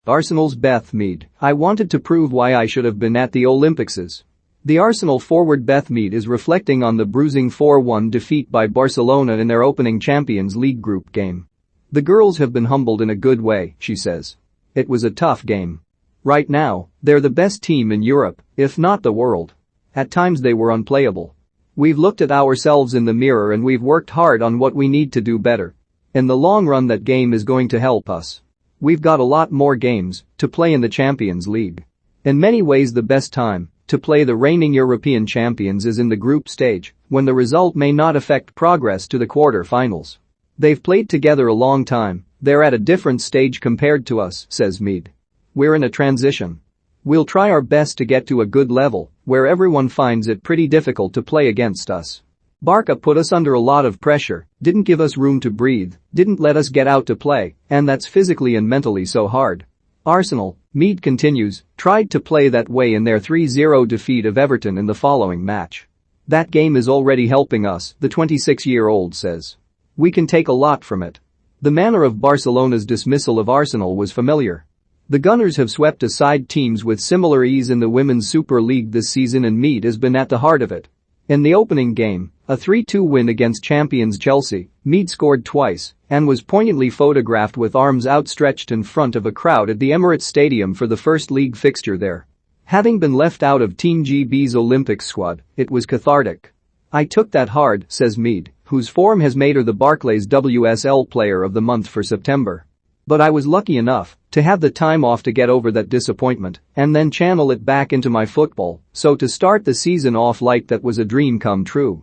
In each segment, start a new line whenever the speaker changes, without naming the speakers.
Arsenal's Beth Mead, "I wanted to prove why I should have been at the Olympics." The Arsenal forward Beth Mead is reflecting on the bruising 4-1 defeat by Barcelona in their opening Champions League group game. "The girls have been humbled in a good way," she says. "It was a tough game. Right now, they're the best team in Europe, if not the world. At times they were unplayable. We've looked at ourselves in the mirror and we've worked hard on what we need to do better. In the long run that game is going to help us. We've got a lot more games to play in the Champions League. In many ways the best time to play the reigning European champions is in the group stage, when the result may not affect progress to the quarter-finals. They've played together a long time, they're at a different stage compared to us," says Mead. "We're in a transition. We'll try our best to get to a good level where everyone finds it pretty difficult to play against us. Barca put us under a lot of pressure, didn't give us room to breathe, didn't let us get out to play, and that's physically and mentally so hard. Arsenal," Mead continues, "tried to play that way in their 3-0 defeat of Everton in the following match. That game is already helping us," the 26-year-old says. "We can take a lot from it." The manner of Barcelona's dismissal of Arsenal was familiar. The Gunners have swept aside teams with similar ease in the Women's Super League this season and Mead has been at the heart of it. In the opening game, a 3-2 win against champions Chelsea, Mead scored twice and was poignantly photographed with arms outstretched in front of a crowd at the Emirates Stadium for the first league fixture there. Having been left out of Team GB's Olympics squad, it was cathartic. "I took that hard," says Mead, whose form has made her the Barclays WSL Player of the Month for September. "But I was lucky enough to have the time off to get over that disappointment and then channel it back into my football, so to start the season off like that was a dream come true.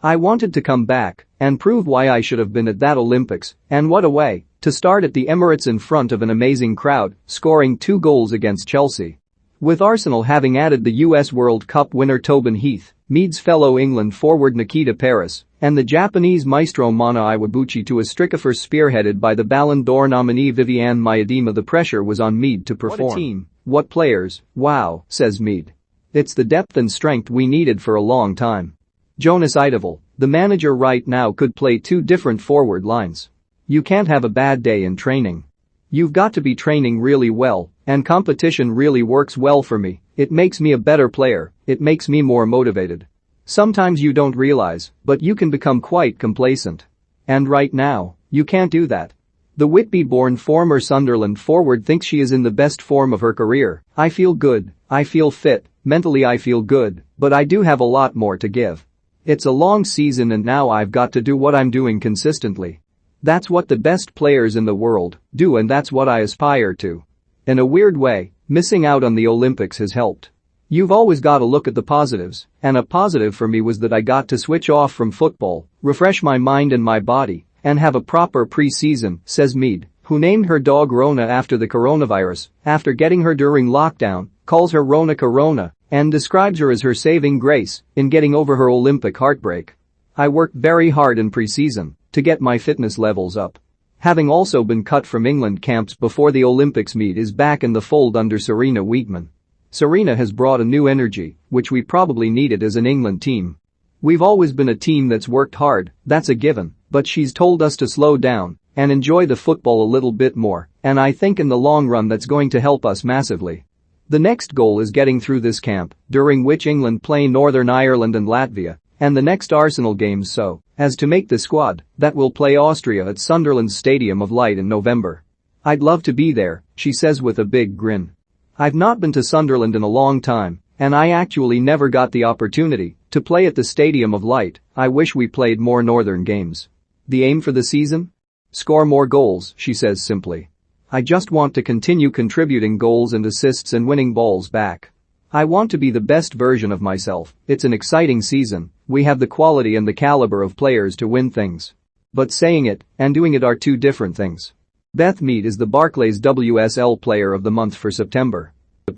I wanted to come back and prove why I should have been at that Olympics, and what a way to start at the Emirates in front of an amazing crowd, scoring 2 goals against Chelsea." With Arsenal having added the US World Cup winner Tobin Heath, Mead's fellow England forward Nikita Paris, and the Japanese maestro Mana Iwabuchi to a Strikeforce spearheaded by the Ballon d'Or nominee Viviane Miedema, the pressure was on Mead to perform. "What a team, what players, wow," says Mead. "It's the depth and strength we needed for a long time." Jonas Eidevall, the manager right now, could play 2 different forward lines. "You can't have a bad day in training. You've got to be training really well, and competition really works well for me. It makes me a better player, it makes me more motivated. Sometimes you don't realize, but you can become quite complacent. And right now, you can't do that." The Whitby-born former Sunderland forward thinks she is in the best form of her career. "I feel good, I feel fit, mentally I feel good, but I do have a lot more to give. It's a long season and now I've got to do what I'm doing consistently. That's what the best players in the world do and that's what I aspire to." In a weird way, missing out on the Olympics has helped. "You've always got to look at the positives, and a positive for me was that I got to switch off from football, refresh my mind and my body, and have a proper pre-season," says Mead, who named her dog Rona after the coronavirus after getting her during lockdown, calls her Rona Corona, and describes her as her saving grace in getting over her Olympic heartbreak. "I worked very hard in pre-season to get my fitness levels up." Having also been cut from England camps before the Olympics, Mead is back in the fold under Serena Wiegman. "Serena has brought a new energy, which we probably needed as an England team. We've always been a team that's worked hard, that's a given, but she's told us to slow down and enjoy the football a little bit more, and I think in the long run that's going to help us massively. The next goal is getting through this camp, during which England play Northern Ireland and Latvia, and the next Arsenal games so as to make the squad that will play Austria at Sunderland's Stadium of Light in November. I'd love to be there," she says with a big grin. "I've not been to Sunderland in a long time, and I actually never got the opportunity to play at the Stadium of Light. I wish we played more Northern games." The aim for the season? Score more goals, she says simply. "I just want to continue contributing goals and assists and winning balls back. I want to be the best version of myself. It's an exciting season, we have the quality and the caliber of players to win things. But saying it and doing it are 2 different things." Beth Mead is the Barclays WSL Player of the Month for September.